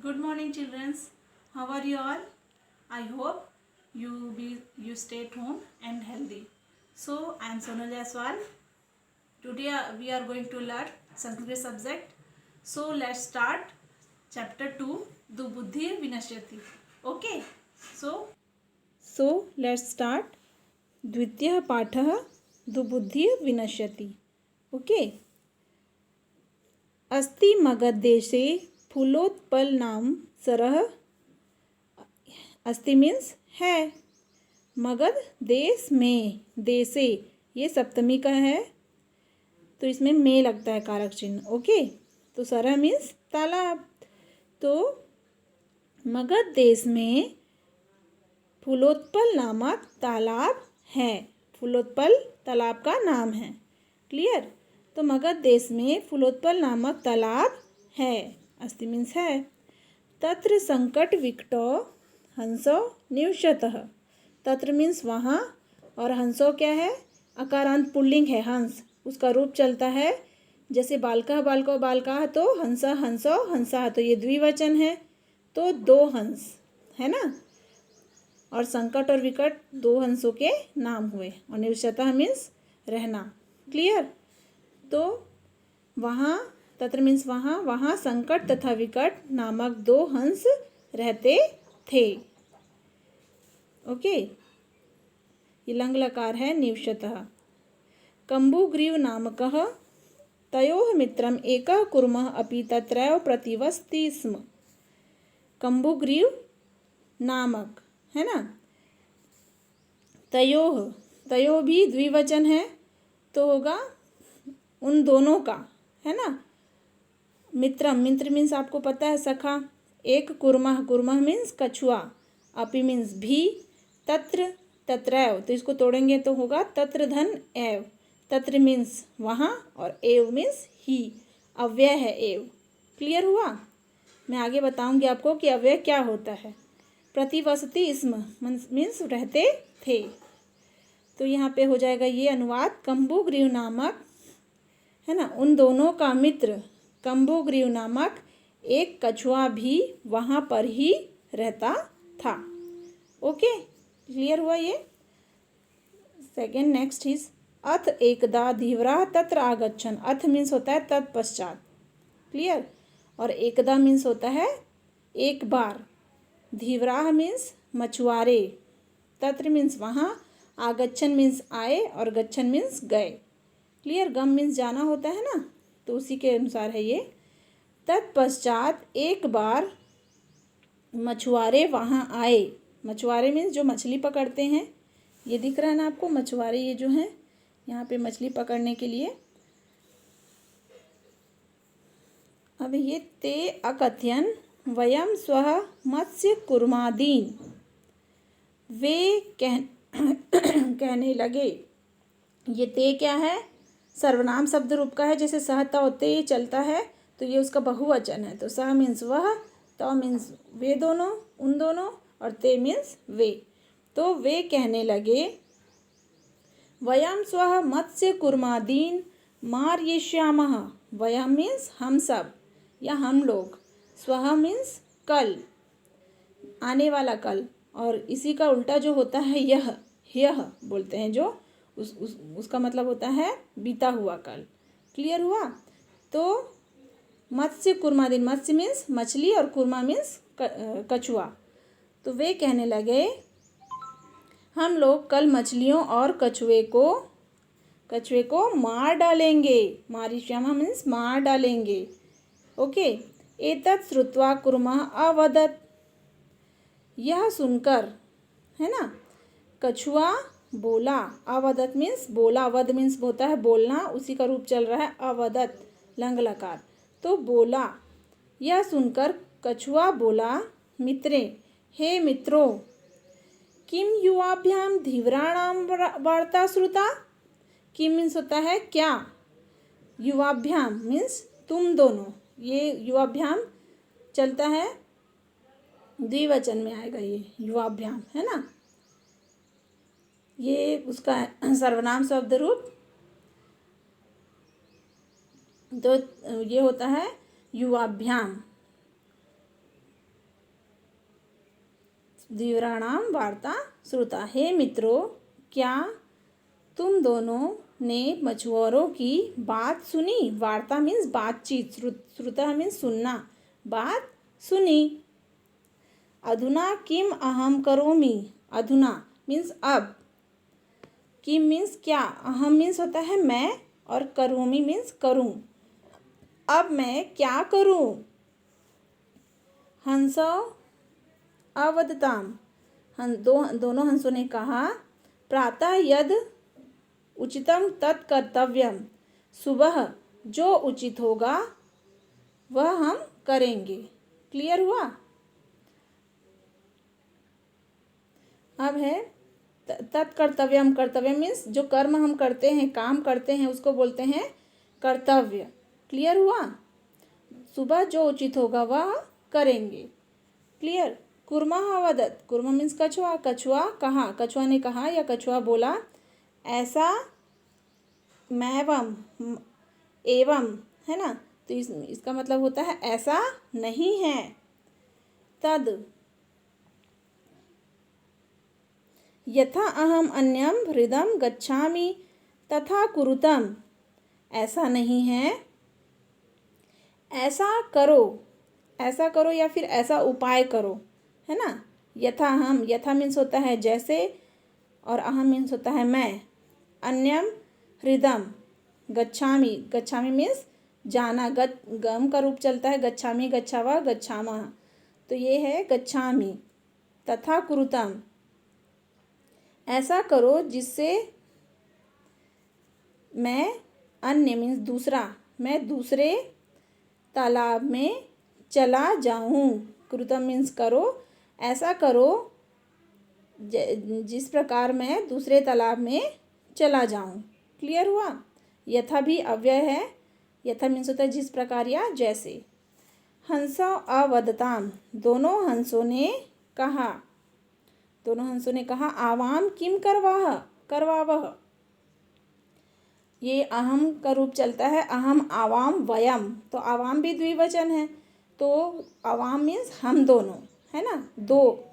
Good morning, children. How are you all? I hope you stay at home and healthy. So I am Sonal Jaiswal. Today we are going to learn Sanskrit subject. So let's start chapter 2 Dubuddhi Vinashyati. Okay. So let's start द्वितीयः पाठः दुबुद्धि विनश्यति. Okay. अस्ति मगधदेशे फूलोत्पलनाम सरः. अस्ति means है. मगध देश में, देशे ये सप्तमी का है तो इसमें में लगता है कारक चिन्ह. ओके. तो सरह मीन्स तालाब. तो मगध देश में फूलोत्पल नामक तालाब है. फूलोत्पल तालाब का नाम है. क्लियर. तो मगध देश में फूलोत्पल नामक तालाब है. अस्ति मीन्स है. तत्र संकट विकटो हंसो निवसतः. तत्र मीन्स वहाँ, और हंसो क्या है? अकारांत पुल्लिंग है हंस. उसका रूप चलता है जैसे बालका बालको बालका, तो हंसा हंसो हंसा, तो ये द्विवचन है तो दो हंस है ना. और संकट और विकट दो हंसों के नाम हुए. और निवसतः मीन्स रहना. क्लियर. तो वहाँ, तत्र मीन्स वहाँ, वहाँ संकट तथा विकट नामक दो हंस रहते थे. ओके. ये लंग लकार है निवसतः. कम्बुग्रीव नामकः तयोः मित्रम् एकः कुर्मः अपि तत्रैव प्रतिवसति स्म. कम्बुग्रीव नामक है ना. तयोः, तयोः भी द्विवचन है तो होगा उन दोनों का, है ना. मित्रम, मित्र मीन्स आपको पता है सखा. एक कुर्मः, कुर्मः मीन्स कछुआ. अपि मीन्स भी. तत्र, तत्रैव, तो इसको तोड़ेंगे तो होगा तत्र धन एव. तत्र मीन्स वहाँ और एव मीन्स ही. अव्यय है एव. क्लियर हुआ. मैं आगे बताऊंगी आपको कि अव्यय क्या होता है. प्रतिवसति स्म मीन्स रहते थे. तो यहाँ पे हो जाएगा ये अनुवाद. कम्बुग्रीव नामक है ना, उन दोनों का मित्र कम्बुग्रीव नामक एक कछुआ भी वहाँ पर ही रहता था. ओके. क्लियर हुआ ये. सेकेंड नेक्स्ट इज अथ एकदा धीवरा तत्र आगच्छन्. अथ मीन्स होता है तत्पश्चात. क्लियर. और एकदा मीन्स होता है एक बार. धीवरा मीन्स मछुआरे. तत्र मीन्स वहाँ. आगच्छन् मीन्स आए और गच्छन् मीन्स गए. क्लियर. गम मीन्स जाना होता है ना, तो उसी के अनुसार है ये. तत्पश्चात एक बार मछुआरे वहाँ आए. मछुआरे मीन्स जो मछली पकड़ते हैं. ये दिख रहा है ना आपको, मछुआरे ये जो हैं यहाँ पे मछली पकड़ने के लिए. अब ये ते अकथयन वयम स्वः मत्स्य कुर्मादीन. वे कहने लगे. ये ते क्या है? सर्वनाम शब्द रूप का है. जैसे सहता होते चलता है तो ये उसका बहुवचन है. तो सह मीन्स वह, तो मीन्स वे दोनों, उन दोनों, और ते मीन्स वे. तो वे कहने लगे वयम स्वः मत्स्य कुर्मादीन मारयिष्यामः. वयम मीन्स हम सब या हम लोग. स्वः मीन्स कल, आने वाला कल. और इसी का उल्टा जो होता है यह बोलते हैं, जो उसका मतलब होता है बीता हुआ कल. क्लियर हुआ. तो मत्स्य कुर्मादीन, मत्स्य मीन्स मछली और कुर्मा मीन्स कछुआ. तो वे कहने लगे हम लोग कल मछलियों और कछुए को मार डालेंगे. मारिष्यामः मीन्स मार डालेंगे. ओके. एतत् श्रुत्वा कुर्मः अवदत्. यह सुनकर, है ना, कछुआ बोला. अवदत मीन्स बोला. वद मीन्स होता है बोलना. उसी का रूप चल रहा है अवदत, लंग लकार. तो बोला. यह सुनकर कछुआ बोला मित्रे, हे मित्रों, किम युवाभ्याम धीवराणाम वार्ता श्रुता. किम मीन्स होता है क्या. युवाभ्याम मीन्स तुम दोनों. ये युवाभ्याम चलता है द्विवचन में आएगा ये युवाभ्याम, है ना. ये उसका सर्वनाम शब्द रूप. तो ये होता है युवाभ्याम. द्विवराणाम वार्ता श्रुता। हे मित्रों, क्या तुम दोनों ने मछुआरों की बात सुनी? वार्ता मीन्स बातचीत, श्रुता मीन्स सुनना, बात सुनी। अधुना किम अहम करोमि? अधुना मीन्स अब, किम मीन्स क्या, अहम मीन्स होता है मैं, और करोमि मीन्स करूं। अब मैं क्या करूं? हंसौ अवदताम, दोनों हंसों ने कहा, प्रातः यद उचितम तत्कर्तव्यम, सुबह जो उचित होगा वह हम करेंगे। क्लियर हुआ? अब है तत्कर्तव्यम। कर्तव्य मीन्स जो कर्म हम करते हैं, काम करते हैं, उसको बोलते हैं कर्तव्य। क्लियर हुआ? सुबह जो उचित होगा वह करेंगे। क्लियर? कुर्मा वदत, कुर्मा मीन्स कछुआ। कछुआ कहा, कछुआ ने कहा या कछुआ बोला, ऐसा मैवम, एवं, है ना, तो इसका मतलब होता है ऐसा नहीं है। तद यथा अहम अन्यम हृदम गच्छामि तथा कुरुतम, ऐसा नहीं है, ऐसा करो, ऐसा करो या फिर ऐसा उपाय करो, है ना। यथा अहम, यथा मीन्स होता है जैसे, और अहम मीन्स होता है मैं। अन्यम हृदम, गच्छामि, गच्छामि मीन्स जाना, गम का रूप चलता है, गच्छामि, गच्छावा, गच्छामः, तो ये है गच्छामि। तथा कुरुतम, ऐसा करो जिससे मैं, अन्य मीन्स दूसरा, मैं दूसरे तालाब में चला जाऊं। कुरुतम मीन्स करो, ऐसा करो जिस प्रकार मैं दूसरे तालाब में चला जाऊं। क्लियर हुआ? यथा भी अव्यय है। यथा मीन्स होता है जिस प्रकार या जैसे। हंसौ अवदताम, दोनों हंसों ने कहा, दोनों हंसों ने कहा, आवाम किम करवाह, करवावह, ये अहम का रूप चलता है, अहम आवाम वयम, तो आवाम भी द्विवचन है, तो आवाम मीन्स हम दोनों, है ना, दो,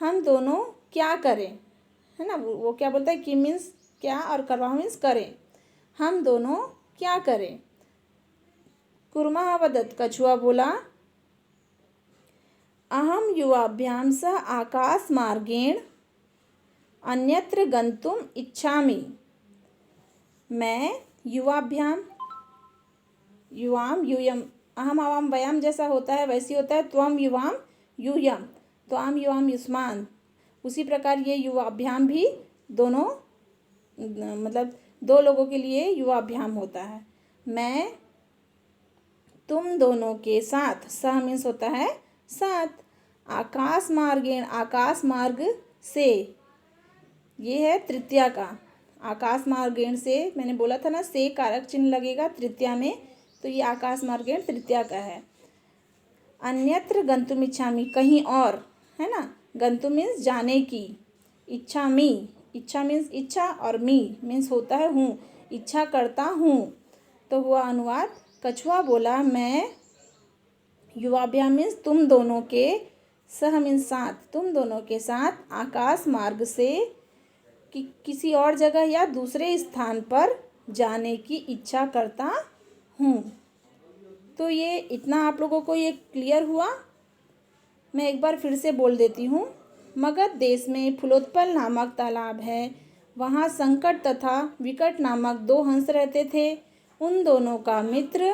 हम दोनों क्या करें, है ना। वो क्या बोलता है, कि मीन्स क्या और करवाह मीन्स करें, हम दोनों क्या करें। कुर्मा वदत, कछुआ बोला, अहम युवाभ्याम सह आकाश मार्गेण अन्यत्र गंतुम इच्छामि, मैं युवाभ्याम, युवाम यूयम, अहम आवाम वयम जैसा होता है वैसे होता है त्वम युवाम यूयम, त्वाम युवाम युष्मान, उसी प्रकार ये युवाभ्याम भी दोनों, मतलब दो लोगों के लिए युवाभ्याम होता है। मैं तुम दोनों के साथ, सह मीन्स होता है साथ, आकाश मार्गेण, आकाश मार्ग से, ये है तृतीया का, आकाश मार्गेण से, मैंने बोला था ना से कारक चिन्ह लगेगा तृतीया में, तो ये आकाश मार्गेण तृतीया का है। अन्यत्र गंतुम इच्छामि, कहीं और, है ना, गंतुम मीन्स जाने की, इच्छामि, इच्छा मीन्स इच्छा, और मी मीन्स होता है हूँ, इच्छा करता हूँ। तो हुआ अनुवाद, कछुआ बोला, मैं युवाभ्याम मीन्स तुम दोनों के, सह मीन्स साथ, तुम दोनों के साथ आकाश मार्ग से किसी और जगह या दूसरे स्थान पर जाने की इच्छा करता हूँ। तो ये इतना आप लोगों को ये क्लियर हुआ? मैं एक बार फिर से बोल देती हूँ। मगध देश में फुलोत्पल नामक तालाब है, वहाँ संकट तथा विकट नामक दो हंस रहते थे। उन दोनों का मित्र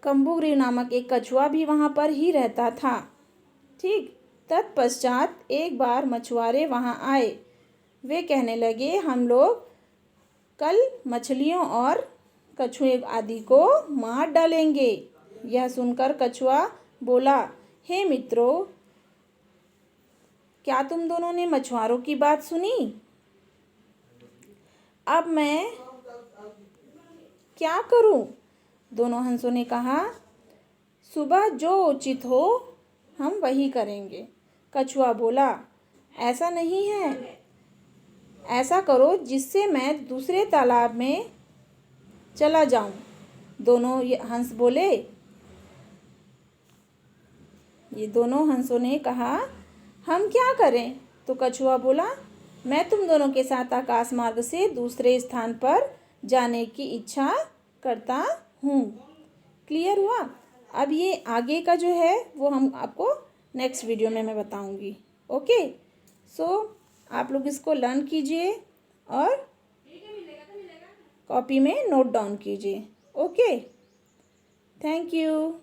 कंबुग्रीव नामक एक कछुआ भी वहाँ पर ही रहता था। ठीक, तत्पश्चात एक बार मछुआरे वहाँ आए। वे कहने लगे, हम लोग कल मछलियों और कछुए आदि को मार डालेंगे। यह सुनकर कछुआ बोला, हे मित्रों, क्या तुम दोनों ने मछुआरों की बात सुनी? अब मैं क्या करूं? दोनों हंसों ने कहा, सुबह जो उचित हो हम वही करेंगे। कछुआ बोला, ऐसा नहीं है, ऐसा करो जिससे मैं दूसरे तालाब में चला जाऊं। दोनों हंस बोले, ये दोनों हंसों ने कहा, हम क्या करें? तो कछुआ बोला, मैं तुम दोनों के साथ आकाश मार्ग से दूसरे स्थान पर जाने की इच्छा करता हूँ। क्लियर हुआ? अब ये आगे का जो है वो हम आपको नेक्स्ट वीडियो में मैं बताऊंगी। ओके, सो आप लोग इसको लर्न कीजिए और कॉपी में नोट डाउन कीजिए। Okay, thank you.